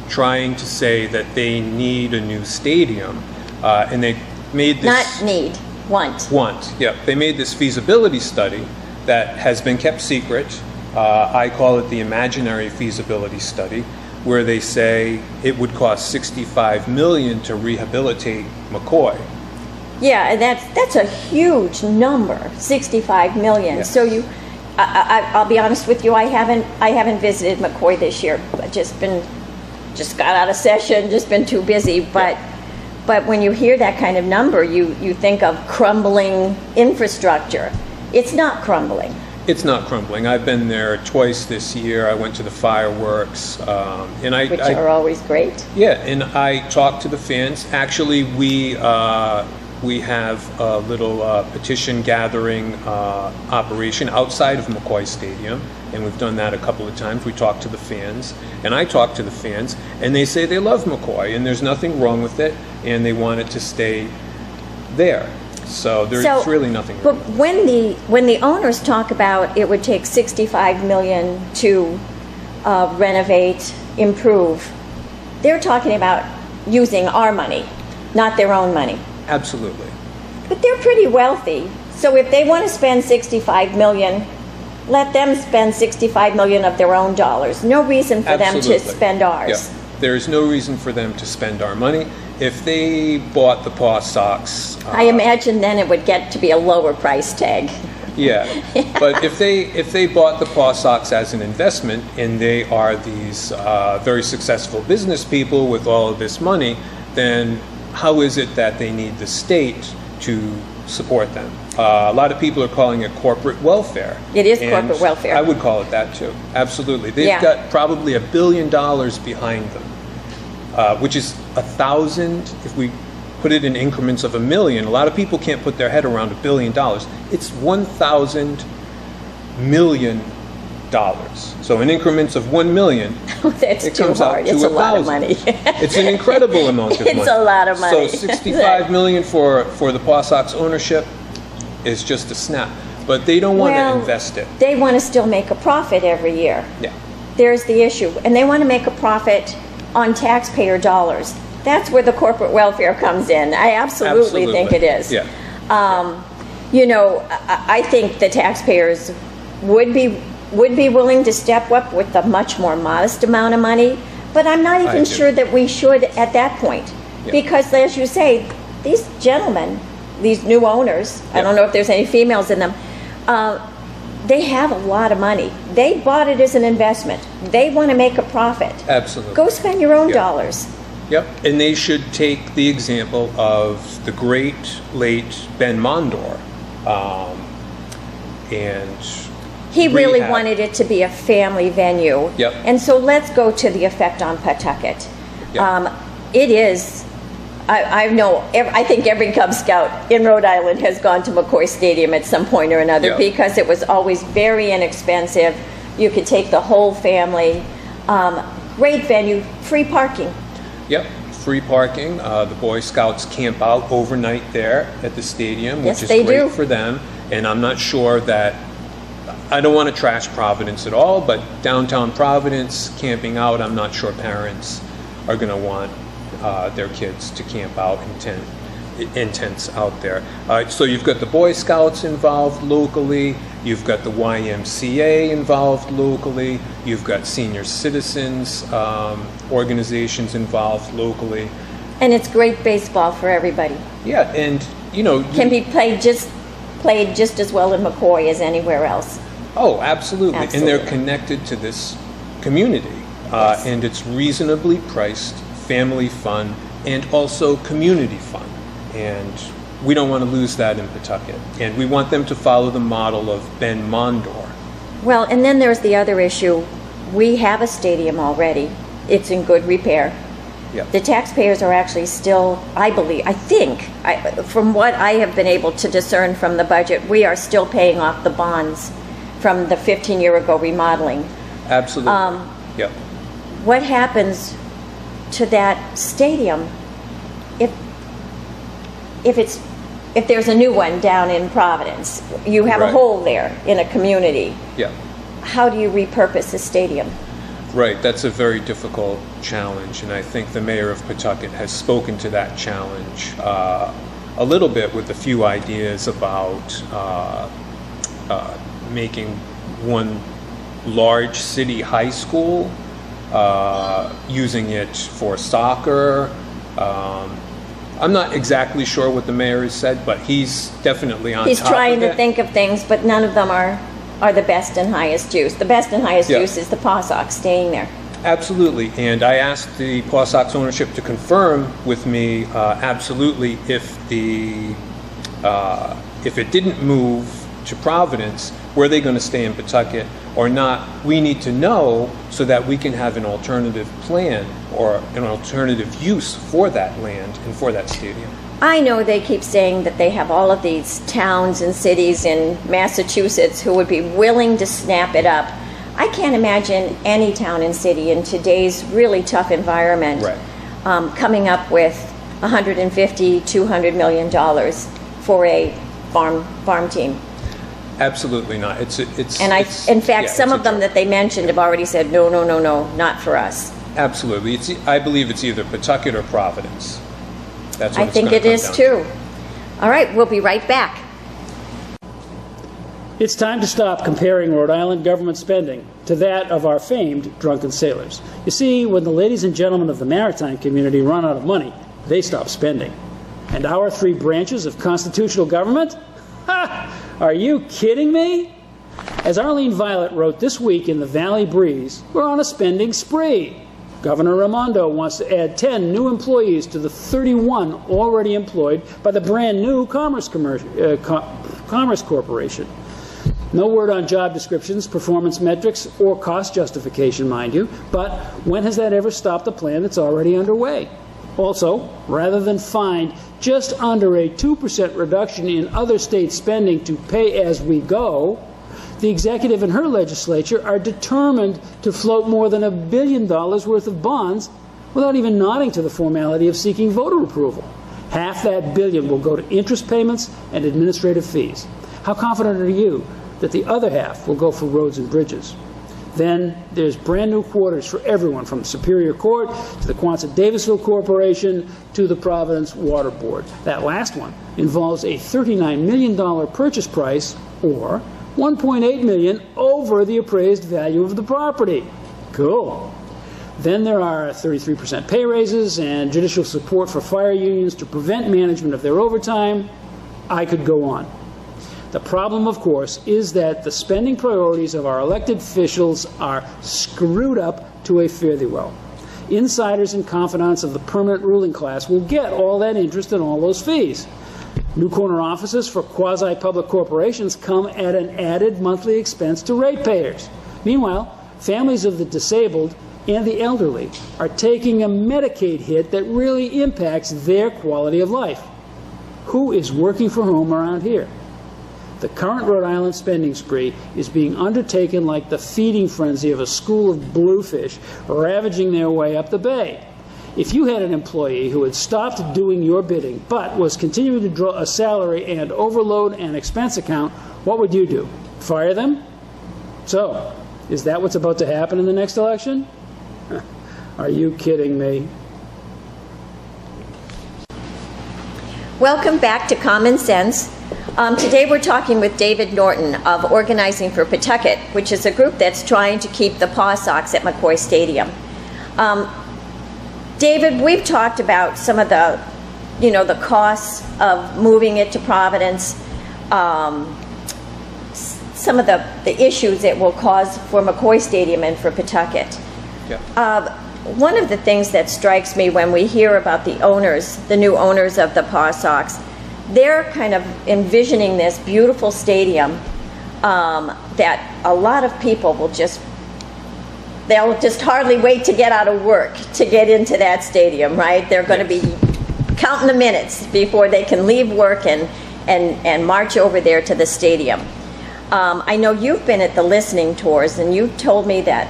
trying to say that they need a new stadium, and they made this... Not need, want. Want, yeah. They made this feasibility study that has been kept secret. I call it the imaginary feasibility study, where they say it would cost $65 million to rehabilitate McCoy. Yeah, and that's a huge number, $65 million. Yes. So I'll be honest with you, I haven't visited McCoy this year. I've just got out of session, just been too busy. But when you hear that kind of number, you think of crumbling infrastructure. It's not crumbling. It's not crumbling. I've been there twice this year. I went to the fireworks, Which are always great. Yeah, and I talked to the fans. Actually, we have a little petition gathering operation outside of McCoy Stadium, and we've done that a couple of times. We talked to the fans, and I talked to the fans, and they say they love McCoy, and there's nothing wrong with it, and they want it to stay there. So there's really nothing wrong. But when the owners talk about it would take $65 million to renovate, improve, they're talking about using our money, not their own money. Absolutely. But they're pretty wealthy, so if they want to spend $65 million, let them spend $65 million of their own dollars. No reason for them to spend ours. Yeah. There's no reason for them to spend our money. If they bought the Pawsox, I imagine then it would get to be a lower price tag. Yeah, but if they bought the Pawsox as an investment, and they are these very successful business people with all of this money, then how is it that they need the state to support them? A lot of people are calling it corporate welfare. It is corporate welfare. I would call it that too. Absolutely. They've got probably $1 billion behind them, which is 1,000. If we put it in increments of $1 million, a lot of people can't put their head around $1 billion. It's 1,000 million dollars. So in increments of 1 million, that's too hard. It's a lot of money. It's an incredible amount of money. It's a lot of money. So $65 million for the Pawsox ownership is just a snap. But they don't want to invest it. They want to still make a profit every year. Yeah. There's the issue. And they want to make a profit on taxpayer dollars. That's where the corporate welfare comes in. I absolutely think it is. Yeah. You know, I think the taxpayers would be willing to step up with a much more modest amount of money, but I'm not even sure that we should at that point. Yeah. Because, as you say, these gentlemen, these new owners, I don't know if there's any females in them, they have a lot of money. They bought it as an investment. They want to make a profit. Absolutely. Go spend your own dollars. Yep, and they should take the example of the great late Ben Mondor, and he really wanted it to be a family venue. Yep. And so let's go to the effect on Pawtucket. Yep. It is, I think every Cub Scout in Rhode Island has gone to McCoy Stadium at some point or another. Yep. Because it was always very inexpensive. You could take the whole family. Great venue, free parking. Yep, free parking. The Boy Scouts camp out overnight there at the stadium, which is great for them. And I'm not sure that I don't want to trash Providence at all, but downtown Providence, camping out, I'm not sure parents are going to want their kids to camp out in tents out there. So you've got the Boy Scouts involved locally, you've got the YMCA involved locally, you've got senior citizens organizations involved locally. And it's great baseball for everybody. Yeah, and you know, can be played just as well in McCoy as anywhere else. Oh, absolutely. Absolutely. And they're connected to this community. Yes. And it's reasonably priced, family fun, and also community fun. And we don't want to lose that in Pawtucket. And we want them to follow the model of Ben Mondor. Well, and then there's the other issue. We have a stadium already. It's in good repair. Yep. The taxpayers are actually still, from what I have been able to discern from the budget, we are still paying off the bonds from the 15-year-ago remodeling. Absolutely. Yep. What happens to that stadium if there's a new one down in Providence? You have a Right. hole there in a community. Yeah. How do you repurpose the stadium? Right, that's a very difficult challenge, and I think the mayor of Pawtucket has spoken to that challenge a little bit with a few ideas about making one large city high school, using it for soccer. I'm not exactly sure what the mayor has said, but he's definitely on top of it. He's trying to think of things, but none of them are the best and highest use. The best and highest use is the Pawsox staying there. Absolutely, and I asked the Pawsox ownership to confirm with me absolutely if it didn't move to Providence, were they going to stay in Pawtucket or not? We need to know so that we can have an alternative plan or an alternative use for that land and for that stadium. I know they keep saying that they have all of these towns and cities in Massachusetts who would be willing to snap it up. I can't imagine any town and city in today's really tough environment coming up with $150, $200 million for a farm team. Absolutely not. In fact, some of them that they mentioned have already said, no, not for us. Absolutely. I believe it's either Pawtucket or Providence. That's what I think it is too. All right, we'll be right back. It's time to stop comparing Rhode Island government spending to that of our famed drunken sailors. You see, when the ladies and gentlemen of the maritime community run out of money, they stop spending. And our three branches of constitutional government? Ha! Are you kidding me? As Arlene Violet wrote this week in the Valley Breeze, we're on a spending spree. Governor Raimondo wants to add 10 new employees to the 31 already employed by the brand new Commerce Corporation. No word on job descriptions, performance metrics, or cost justification, mind you, but when has that ever stopped a plan that's already underway? Also, rather than find just under a 2% reduction in other states' spending to pay as we go, the executive and her legislature are determined to float more than $1 billion worth of bonds without even nodding to the formality of seeking voter approval. Half that billion will go to interest payments and administrative fees. How confident are you that the other half will go for roads and bridges? Then there's brand new quarters for everyone from the Superior Court to the Quonset-Davisville Corporation to the Providence Water Board. That last one involves a $39 million purchase price, or $1.8 million over the appraised value of the property. Cool. Then there are 33% pay raises and judicial support for fire unions to prevent management of their overtime. I could go on. The problem, of course, is that the spending priorities of our elected officials are screwed up to a fare-thee-well. Insiders and confidants of the permanent ruling class will get all that interest and all those fees. New corner offices for quasi-public corporations come at an added monthly expense to ratepayers. Meanwhile, families of the disabled and the elderly are taking a Medicaid hit that really impacts their quality of life. Who is working for whom around here? The current Rhode Island spending spree is being undertaken like the feeding frenzy of a school of bluefish ravaging their way up the bay. If you had an employee who had stopped doing your bidding but was continuing to draw a salary and overload an expense account, what would you do? Fire them? So, is that what's about to happen in the next election? Are you kidding me? Welcome back to Common Sense. Today we're talking with David Norton of Organizing for Pawtucket, which is a group that's trying to keep the Pawsox at McCoy Stadium. David, we've talked about some of the, the costs of moving it to Providence, some of the issues it will cause for McCoy Stadium and for Pawtucket. Yeah. One of the things that strikes me when we hear about the owners, the new owners of the Pawsox, they're kind of envisioning this beautiful stadium that a lot of people they'll just hardly wait to get out of work to get into that stadium, right? They're going to be counting the minutes before they can leave work and march over there to the stadium. I know you've been at the listening tours, and you told me that,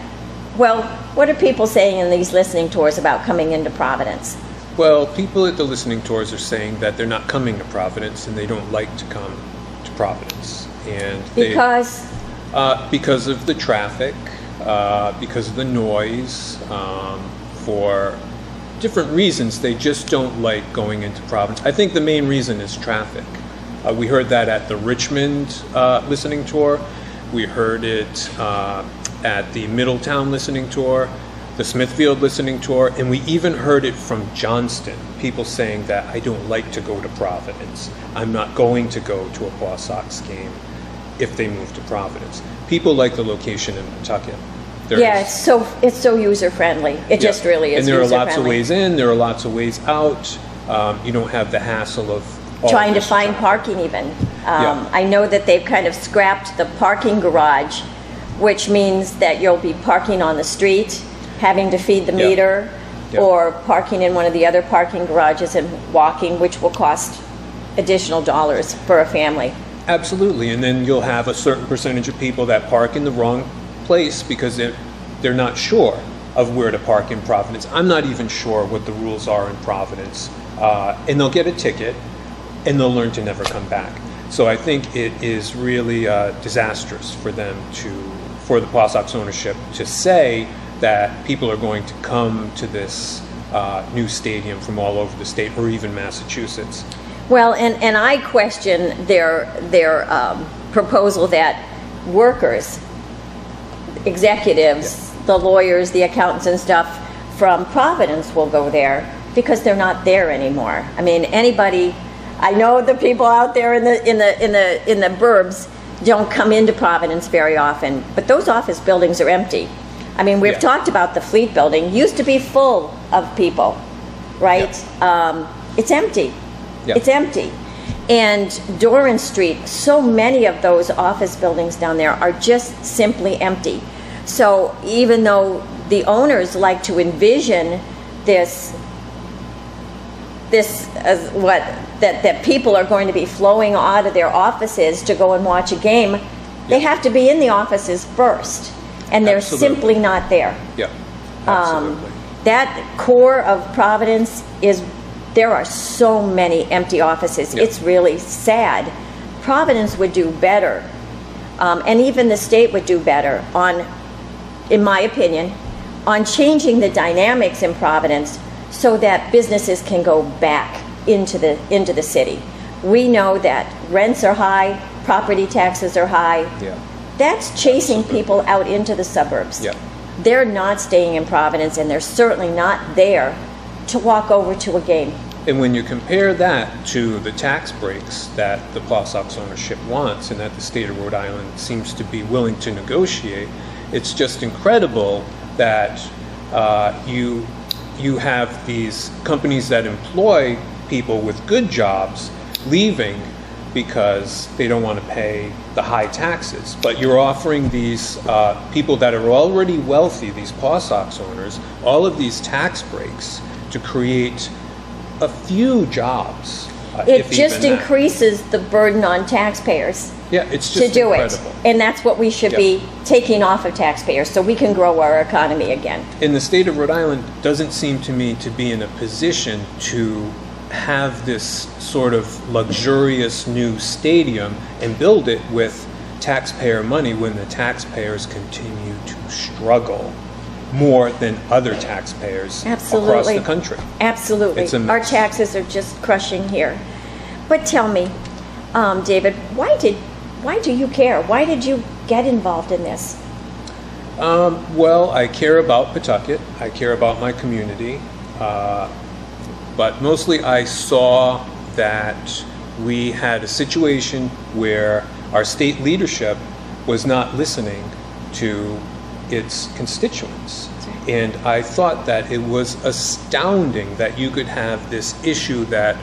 well, what are people saying in these listening tours about coming into Providence? Well, people at the listening tours are saying that they're not coming to Providence and they don't like to come to Providence. And because of the traffic, because of the noise, for different reasons, they just don't like going into Providence. I think the main reason is traffic. We heard that at the Richmond listening tour. We heard it at the Middletown listening tour, the Smithfield listening tour, and we even heard it from Johnston, people saying that I don't like to go to Providence. I'm not going to go to a Pawsox game if they move to Providence. People like the location in Pawtucket. It's so user friendly. It just really is. And there are lots of user-friendly. ways in, there are lots of ways out. You don't have the hassle of all Trying to this find traffic. parking even. Yeah. I know that they've kind of scrapped the parking garage, which means that you'll be parking on the street, having to feed the meter, or parking in one of the other parking garages and walking, which will cost additional dollars for a family. Absolutely, and then you'll have a certain percentage of people that park in the wrong place because they're not sure of where to park in Providence. I'm not even sure what the rules are in Providence, and they'll get a ticket, and they'll learn to never come back. So I think it is really disastrous for them for the Pawsox ownership to say that people are going to come to this new stadium from all over the state or even Massachusetts. Well, and I question their proposal that workers, executives, the lawyers, the accountants and stuff from Providence will go there because they're not there anymore. I mean, I know the people out there in the burbs don't come into Providence very often, but those office buildings are empty. I mean, we've talked about the Fleet building, used to be full of people, right? It's empty. It's empty. And Doran Street, so many of those office buildings down there are just simply empty. So even though the owners like to envision that people are going to be flowing out of their offices to go and watch a game, they have to be in the offices first, and they're simply not there. Yeah, absolutely. That core of Providence there are so many empty offices. It's really sad. Providence would do better, and even the state would do better in my opinion, on changing the dynamics in Providence so that businesses can go back into the city. We know that rents are high, property taxes are high. Yeah. That's chasing people out into the suburbs. Yeah. They're not staying in Providence, and they're certainly not there to walk over to a game. And when you compare that to the tax breaks that the Pawsox ownership wants and that the state of Rhode Island seems to be willing to negotiate, it's just incredible that you have these companies that employ people with good jobs leaving because they don't want to pay the high taxes. But you're offering these people that are already wealthy, these Pawsox owners, all of these tax breaks to create a few jobs. It just increases the burden on taxpayers. Yeah, it's just to do incredible. it. And that's what we should be taking off of taxpayers so we can grow our economy again. And the state of Rhode Island doesn't seem to me to be in a position to have this sort of luxurious new stadium and build it with taxpayer money when the taxpayers continue to struggle more than other taxpayers across the country. Absolutely. It's a mess. Our taxes are just crushing here. But tell me, David, why do you care? Why did you get involved in this? Well, I care about Pawtucket. I care about my community. But mostly I saw that we had a situation where our state leadership was not listening to its constituents. And I thought that it was astounding that you could have this issue that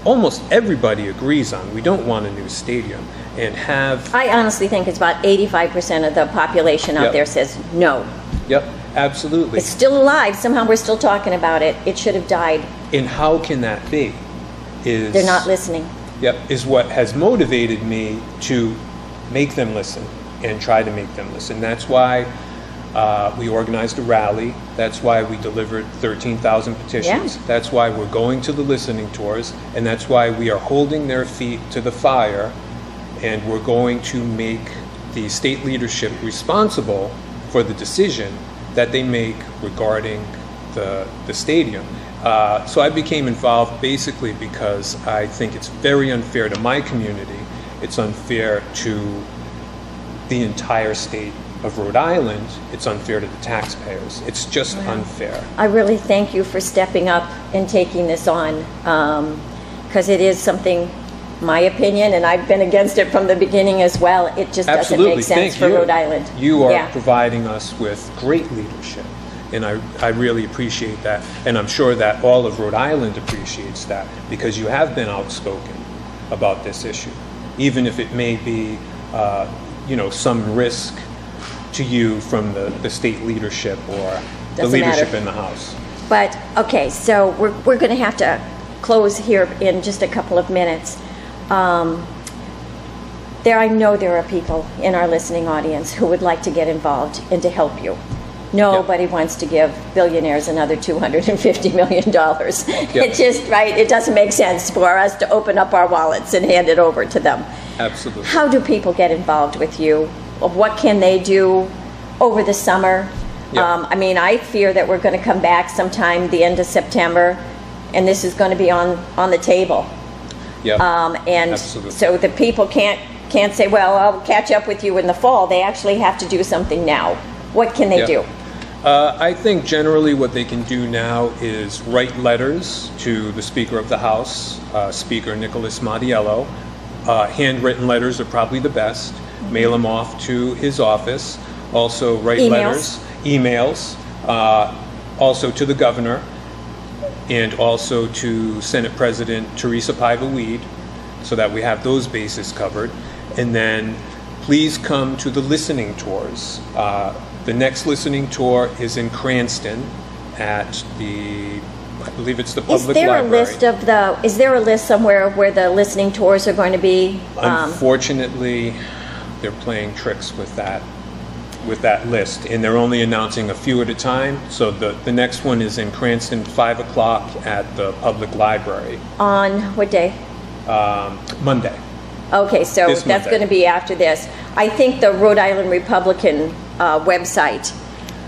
almost everybody agrees on. We don't want a new stadium. And have... I honestly think it's about 85% of the population out there says no. Yep, absolutely. It's still alive. Somehow we're still talking about it. It should have died. And how can that be? They're not listening. Yep, is what has motivated me to make them listen and try to make them listen. That's why we organized a rally. That's why we delivered 13,000 petitions. Yeah. That's why we're going to the listening tours. And that's why we are holding their feet to the fire. And we're going to make the state leadership responsible for the decision that they make regarding the stadium. So I became involved basically because I think it's very unfair to my community. It's unfair to the entire state of Rhode Island. It's unfair to the taxpayers. It's just unfair. I really thank you for stepping up and taking this on, because it is something, my opinion, and I've been against it from the beginning as well. It just doesn't make sense for Rhode Island. You are providing us with great leadership. And I really appreciate that. And I'm sure that all of Rhode Island appreciates that, because you have been outspoken about this issue, even if it may be, some risk to you from the state leadership or the leadership in the House. But, okay, so we're going to have to close here in just a couple of minutes. I know there are people in our listening audience who would like to get involved and to help you. Nobody wants to give billionaires another $250 million. It just, it doesn't make sense for us to open up our wallets and hand it over to them. Absolutely. How do people get involved with you? What can they do over the summer? I fear that we're going to come back sometime the end of September, and this is going to be on the table. So the people can't say, well, I'll catch up with you in the fall. They actually have to do something now. What can they do? I think generally what they can do now is write letters to the Speaker of the House, Speaker Nicholas Mattiello. Handwritten letters are probably the best. Mail them off to his office. Also write emails, also to the governor, and also to Senate President Teresa Paiva-Weed, so that we have those bases covered. And then please come to the listening tours. The next listening tour is in Cranston at I believe it's the public library. Is there a list somewhere where the listening tours are going to be? Unfortunately, they're playing tricks with that list, and they're only announcing a few at a time. So the next one is in Cranston, 5 o'clock at the public library. On what day? Monday. Okay, so that's going to be after this. I think the Rhode Island Republican website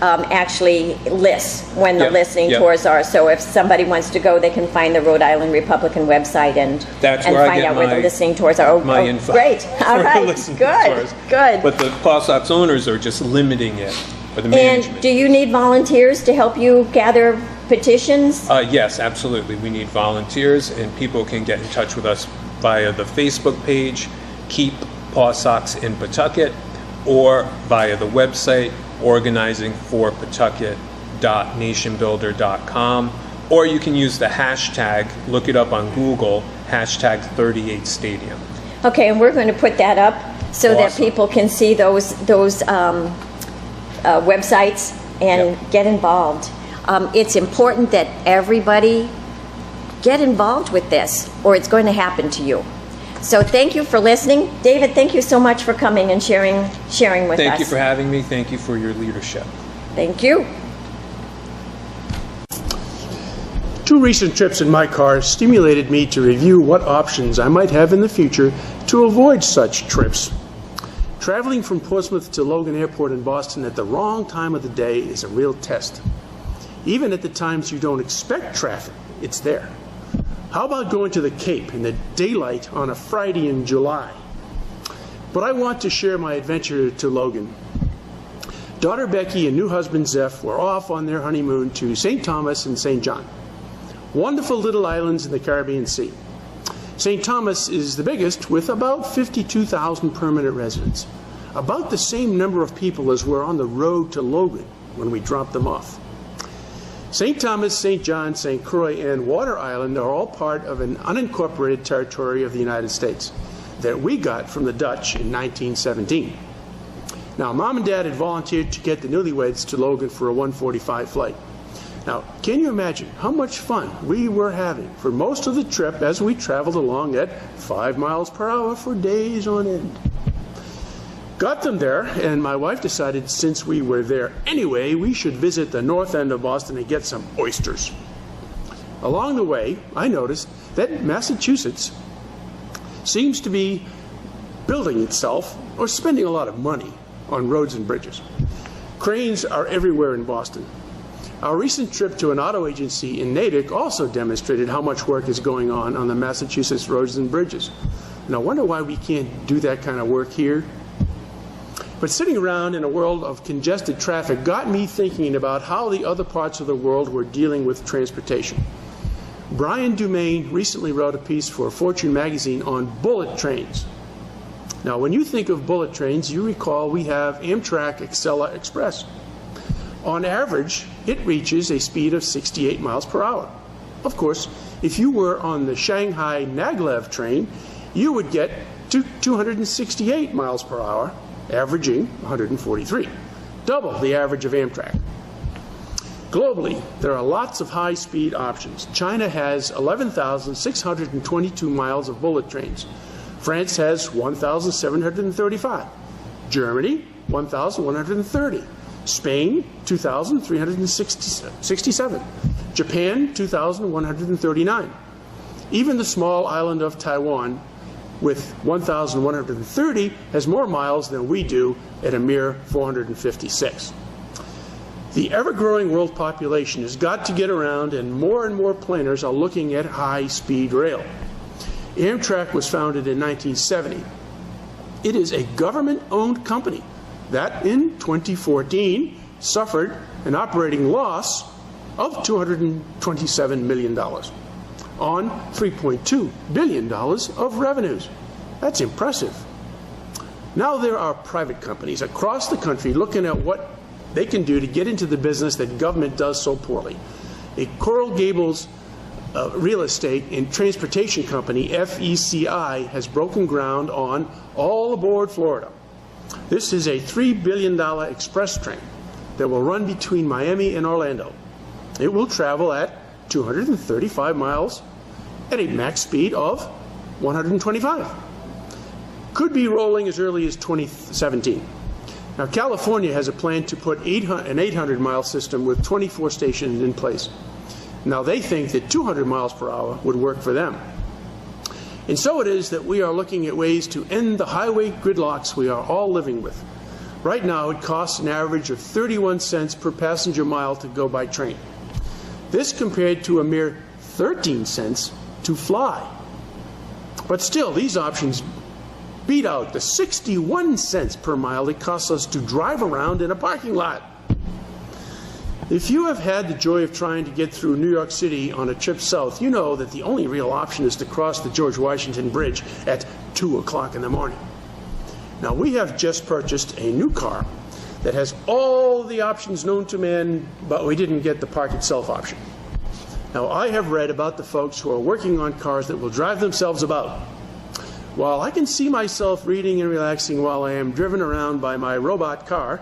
actually lists when the listening tours are. So if somebody wants to go, they can find the Rhode Island Republican website and find out where the listening tours are. Info. Great. All right. Good. But the Pawsox owners are just limiting it for the management. And do you need volunteers to help you gather petitions? Yes, absolutely. We need volunteers, and people can get in touch with us via the Facebook page, Keep Pawsox in Pawtucket, or via the website, organizingforpawtucket.nationbuilder.com, or you can use the hashtag, look it up on Google, hashtag 38stadium. Okay, and we're going to put that up so that people can see those websites and get involved. It's important that everybody get involved with this, or it's going to happen to you. So thank you for listening. David, thank you so much for coming and sharing with us. Thank you for having me. Thank you for your leadership. Thank you. 2 recent trips in my car stimulated me to review what options I might have in the future to avoid such trips. traveling from Portsmouth to Logan Airport in Boston at the wrong time of the day is a real test. Even at the times you don't expect traffic, it's there. How about going to the Cape in the daylight on a Friday in July? But I want to share my adventure to Logan. Daughter Becky and new husband Zeph were off on their honeymoon to St. Thomas and St. John. Wonderful little islands in the Caribbean Sea. St. Thomas is the biggest, with about 52,000 permanent residents. About the same number of people as were on the road to Logan when we dropped them off. St. Thomas, St. John, St. Croix, and Water Island are all part of an unincorporated territory of the United States that we got from the Dutch in 1917. Now, Mom and Dad had volunteered to get the newlyweds to Logan for a 1:45 flight. Now, can you imagine how much fun we were having for most of the trip as we traveled along at 5 miles per hour for days on end? Got them there, and my wife decided since we were there anyway, we should visit the north end of Boston and get some oysters. Along the way, I noticed that Massachusetts seems to be building itself or spending a lot of money on roads and bridges. Cranes are everywhere in Boston. Our recent trip to an auto agency in Natick also demonstrated how much work is going on the Massachusetts roads and bridges. And I wonder why we can't do that kind of work here. But sitting around in a world of congested traffic got me thinking about how the other parts of the world were dealing with transportation. Brian Dumaine recently wrote a piece for Fortune magazine on bullet trains. Now, when you think of bullet trains, you recall we have Amtrak Acela Express. On average, it reaches a speed of 68 miles per hour. Of course, if you were on the Shanghai Maglev train, you would get to 268 miles per hour, averaging 143, double the average of Amtrak. Globally, there are lots of high-speed options. China has 11,622 miles of bullet trains. France has 1,735. Germany, 1,130. Spain, 2,367. Japan, 2,139. Even the small island of Taiwan, with 1,130, has more miles than we do at a mere 456. The ever-growing world population has got to get around, and more planners are looking at high-speed rail. Amtrak was founded in 1970. It is a government-owned company that in 2014 suffered an operating loss of $227 million on $3.2 billion of revenues. That's impressive. Now there are private companies across the country looking at what they can do to get into the business that government does so poorly. A Coral Gables real estate and transportation company, FECI, has broken ground on All Aboard Florida. This is a $3 billion express train that will run between Miami and Orlando. It will travel at 235 miles at a max speed of 125. Could be rolling as early as 2017. Now, California has a plan to put an 800-mile system with 24 stations in place. Now, they think that 200 miles per hour would work for them. And so it is that we are looking at ways to end the highway gridlocks we are all living with. Right now, it costs an average of 31 cents per passenger mile to go by train. This compared to a mere 13 cents to fly. But still, these options beat out the 61 cents per mile it costs us to drive around in a parking lot. If you have had the joy of trying to get through New York City on a trip south, you know that the only real option is to cross the George Washington Bridge at 2 o'clock in the morning. Now, we have just purchased a new car that has all the options known to man, but we didn't get the park itself option. Now, I have read about the folks who are working on cars that will drive themselves about. While I can see myself reading and relaxing while I am driven around by my robot car,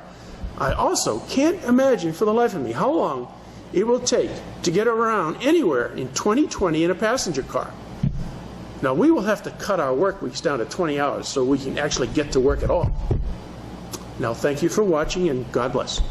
I also can't imagine for the life of me how long it will take to get around anywhere in 2020 in a passenger car. Now, we will have to cut our work weeks down to 20 hours so we can actually get to work at all. Now, thank you for watching, and God bless.